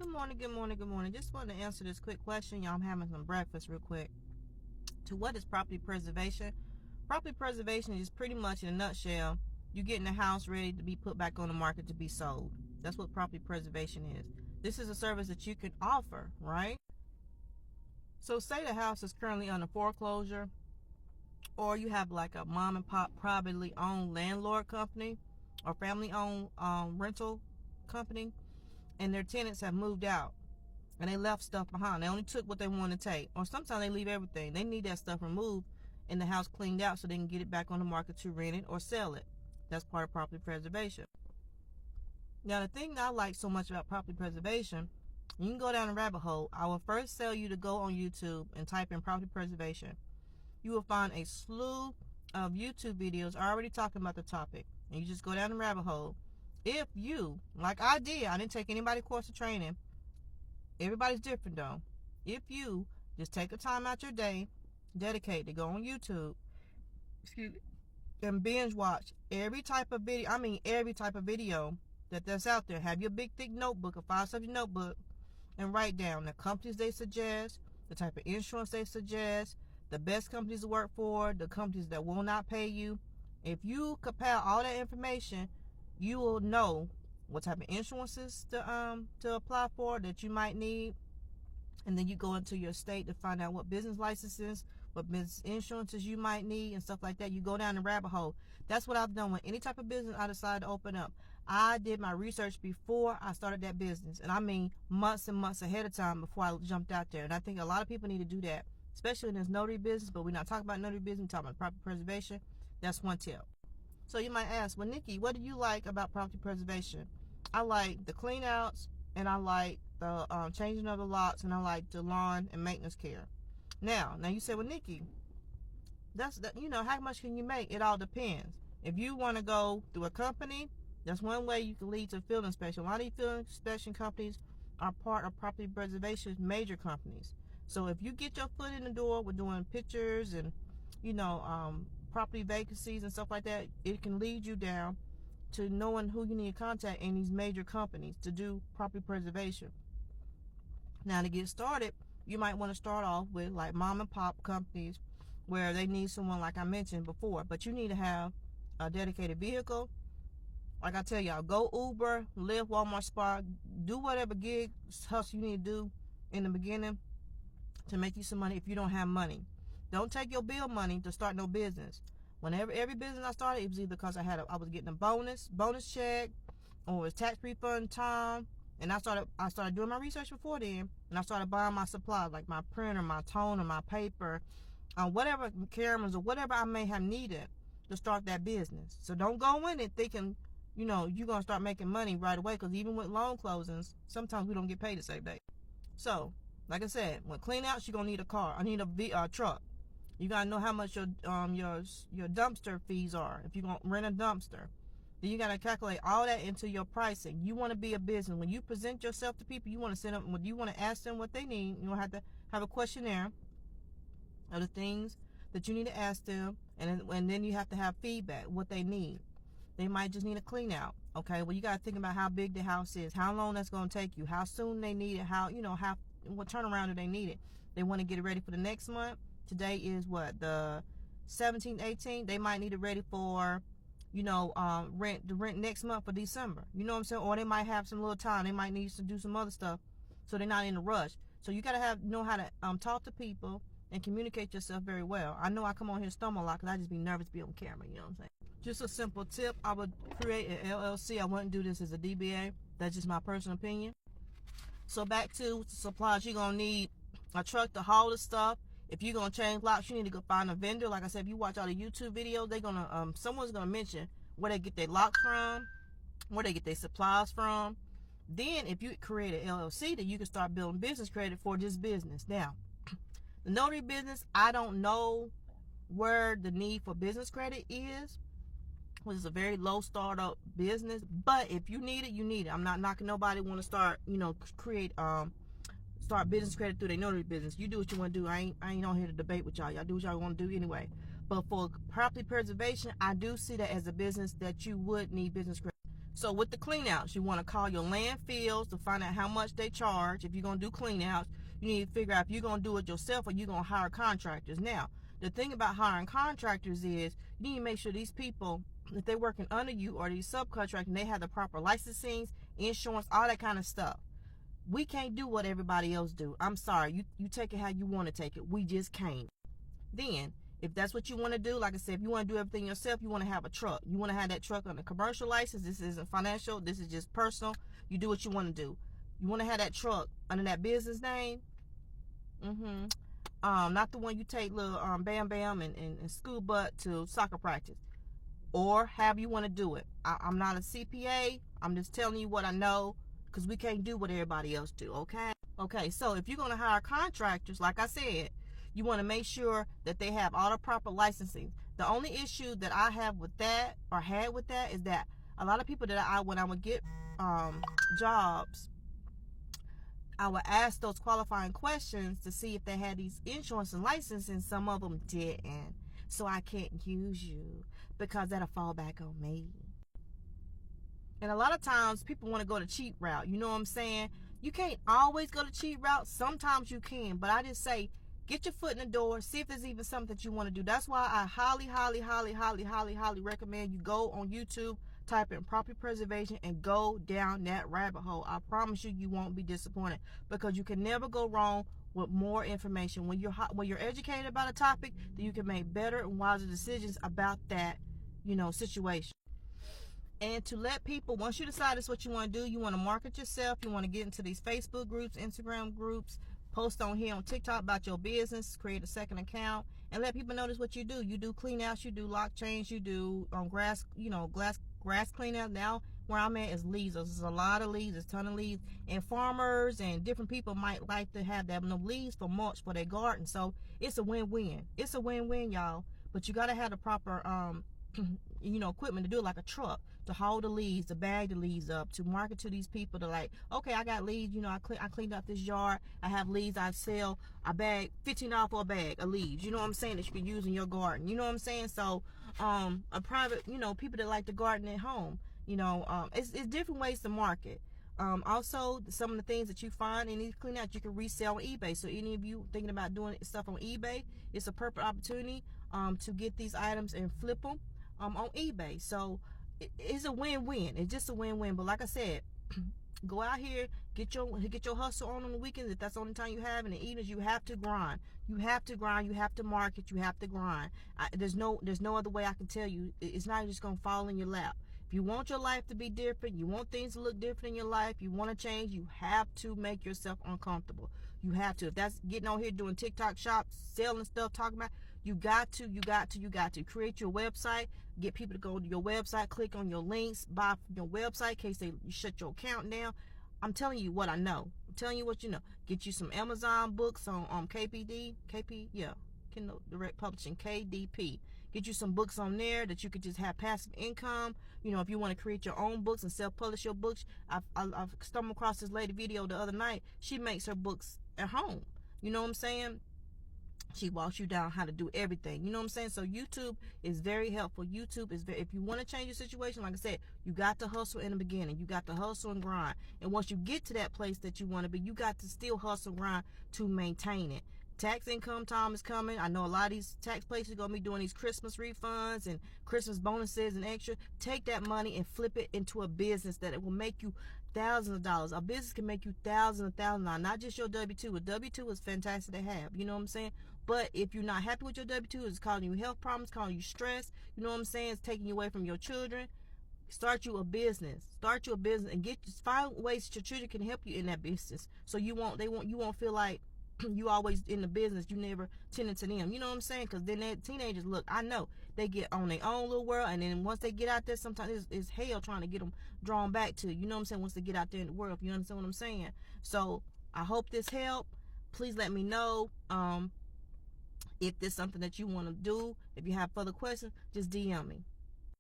Good morning, good morning, good morning. Just wanted to answer this quick question. Y'all, I'm having some breakfast real quick. To what is property preservation? Property preservation is pretty much, in a nutshell, you getting the house ready to be put back on the market to be sold. That's what property preservation is. This is a service that you can offer, right? So say the house is currently under foreclosure, or you have like a mom and pop privately owned landlord company or family owned rental company, and their tenants have moved out and they left stuff behind. They only took what they wanted to take, or sometimes they leave everything. They need that stuff removed and the house cleaned out so they can get it back on the market to rent it or sell it. That's part of property preservation. Now, the thing that I like so much about property preservation, you can go down a rabbit hole. I will first tell you to go on YouTube and type in property preservation. You will find a slew of YouTube videos already talking about the topic, and you just go down the rabbit hole. If you, like I did, I didn't take anybody's course of training. Everybody's different though. If you just take a time out your day, dedicate to go on YouTube, and binge watch every type of video. I mean, every type of video that's out there. Have your big thick notebook, a 5-subject notebook, and write down the companies they suggest, the type of insurance they suggest, the best companies to work for, the companies that will not pay you. If you compile all that information, you will know what type of insurances to apply for that you might need. And then you go into your state to find out what business licenses, what business insurances you might need and stuff like that. You go down the rabbit hole. That's what I've done with any type of business I decide to open up. I did my research before I started that business. And I mean months and months ahead of time before I jumped out there. And I think a lot of people need to do that, especially in this notary business. But we're not talking about notary business, we're talking about property preservation. That's one tip. So you might ask, well, Nikki, what do you like about property preservation? I like the clean outs, and I like the changing of the locks, and I like the lawn and maintenance care. Now you say, well, Nikki, how much can you make? It all depends. If you want to go through a company, that's one way you can lead to field inspection. A lot of these field inspection companies are part of property preservation's major companies. So if you get your foot in the door with doing pictures and property vacancies and stuff like that, it can lead you down to knowing who you need to contact in these major companies to do property preservation. Now, to get started, you might want to start off with like mom and pop companies where they need someone like I mentioned before, but you need to have a dedicated vehicle. Like I tell y'all, go Uber, Lyft, Walmart, Spark, do whatever gig hustle you need to do in the beginning to make you some money if you don't have money. Don't take your bill money to start no business. Whenever every business I started, it was either because I was getting a bonus check, or it was tax refund time. And I started doing my research before then, and I started buying my supplies like my printer, my toner, my paper, whatever, cameras or whatever I may have needed to start that business. So don't go in it thinking, you're gonna start making money right away, because even with loan closings, sometimes we don't get paid the same day. So, like I said, when clean outs, you're gonna need a car. I need a truck. You gotta know how much your dumpster fees are if you're gonna rent a dumpster. Then you gotta calculate all that into your pricing. You want to be a business. When you present yourself to people, you want to send them. You want to ask them what they need. You don't have to have a questionnaire of the things that you need to ask them, and then you have to have feedback what they need. They might just need a clean out. Okay, well, you gotta think about how big the house is, how long that's gonna take you, how soon they need it, what turnaround do they need it. They want to get it ready for the next month. Today is what, the 17th, 18th. They might need it ready for, rent next month for December. You know what I'm saying? Or they might have some little time. They might need to do some other stuff, so they're not in a rush. So you gotta know how to talk to people and communicate yourself very well. I know I come on here and stumble a lot because I just be nervous to be on camera. You know what I'm saying? Just a simple tip: I would create an LLC. I wouldn't do this as a DBA. That's just my personal opinion. So back to supplies, you're gonna need a truck to haul the stuff. If you're gonna change locks, you need to go find a vendor. Like I said, if you watch all the YouTube videos, they're gonna someone's gonna mention where they get their locks from, where they get their supplies from. Then if you create an LLC, then you can start building business credit for this business. Now, the notary business, I don't know where the need for business credit is, which is a very low startup business. But if you need it, you need it. I'm not knocking nobody want to start, start business credit through their notary business. You do what you want to do. I ain't on here to debate with y'all. Y'all do what y'all want to do anyway. But for property preservation, I do see that as a business that you would need business credit. So with the clean outs, you want to call your landfills to find out how much they charge. If you're going to do clean outs, you need to figure out if you're going to do it yourself or you're going to hire contractors. Now, the thing about hiring contractors is you need to make sure these people, if they're working under you or these subcontractors, they have the proper licensing, insurance, all that kind of stuff. We can't do what everybody else do. I'm sorry. You take it how you want to take it. We just can't. Then, if that's what you want to do, like I said, if you want to do everything yourself, you want to have a truck. You want to have that truck on a commercial license. This isn't financial. This is just personal. You do what you want to do. You want to have that truck under that business name. Not the one you take little Bam Bam and school butt to soccer practice. Or however you want to do it. I'm not a CPA. I'm just telling you what I know, because we can't do what everybody else do, okay? Okay, so if you're going to hire contractors, like I said, you want to make sure that they have all the proper licensing. The only issue that I have with that, or had with that, is that a lot of people that when I would get jobs, I would ask those qualifying questions to see if they had these insurance and licensing. Some of them didn't. So I can't use you because that'll fall back on me. And a lot of times people want to go the cheap route. You know what I'm saying? You can't always go the cheap route. Sometimes you can. But I just say, get your foot in the door. See if there's even something that you want to do. That's why I highly recommend you go on YouTube, type in property preservation, and go down that rabbit hole. I promise you, you won't be disappointed, because you can never go wrong with more information. When you're educated about a topic, then you can make better and wiser decisions about that, situation. And to let people, once you decide that's what you want to do, you want to market yourself, you want to get into these Facebook groups, Instagram groups, post on here on TikTok about your business, create a second account, and let people notice what you do. You do clean outs, you do lock chains, you do grass clean out. Now where I'm at is leaves. There's a lot of leaves, there's a ton of leaves, and farmers and different people might like to have them leaves for mulch for their garden. So it's a win-win. It's a win-win, y'all. But you gotta have the proper equipment to do it, like a truck to haul the leaves, to bag the leaves up, to market to these people. To like, okay, I got leaves, I cleaned up this yard, I have leaves, I sell, I bag $15 for a bag of leaves, you know what I'm saying, that you can use in your garden, you know what I'm saying. So a private, people that like to garden at home, it's different ways to market. Also, some of the things that you find in these clean outs, you can resell on eBay. So any of you thinking about doing stuff on eBay, it's a perfect opportunity to get these items and flip them on eBay. So it's a win-win. It's just a win-win. But like I said, go out here, get your hustle on the weekends if that's the only time you have. And the evenings, you have to grind. You have to grind. You have to market. You have to grind. There's no other way I can tell you. It's not just gonna fall in your lap. If you want your life to be different, you want things to look different in your life, you want to change, you have to make yourself uncomfortable. You have to. If that's getting on here doing TikTok shops, selling stuff, talking about, you got to create your website, get people to go to your website, click on your links, buy from your website in case you shut your account down. I'm telling you what I know. I'm telling you what you know. Get you some Amazon books on Kindle Direct Publishing, KDP. Get you some books on there that you could just have passive income. If you want to create your own books and self-publish your books. I've stumbled across this lady video the other night. She makes her books at home. You know what I'm saying? She walks you down how to do everything. You know what I'm saying? So YouTube is very helpful. YouTube is if you want to change your situation, like I said, you got to hustle in the beginning. You got to hustle and grind. And once you get to that place that you want to be, you got to still hustle and grind to maintain it. Tax income time is coming. I know a lot of these tax places are going to be doing these Christmas refunds and Christmas bonuses and extra. Take that money and flip it into a business that it will make you thousands of dollars. A business can make you thousands of dollars, not just your W-2. A W-2 is fantastic to have, you know what I'm saying? But if you're not happy with your W-2, it's causing you health problems, causing you stress, you know what I'm saying? It's taking you away from your children. Start you a business. And find ways that your children can help you in that business. So you won't feel like you always in the business, you never tending to them. You know what I'm saying? Because then that teenagers, look, I know they get on their own little world, and then once they get out there, sometimes it's hell trying to get them drawn back to, you know what I'm saying, once they get out there in the world. You understand what I'm saying? So I hope this helped. Please let me know if there's something that you want to do. If you have further questions, just DM me.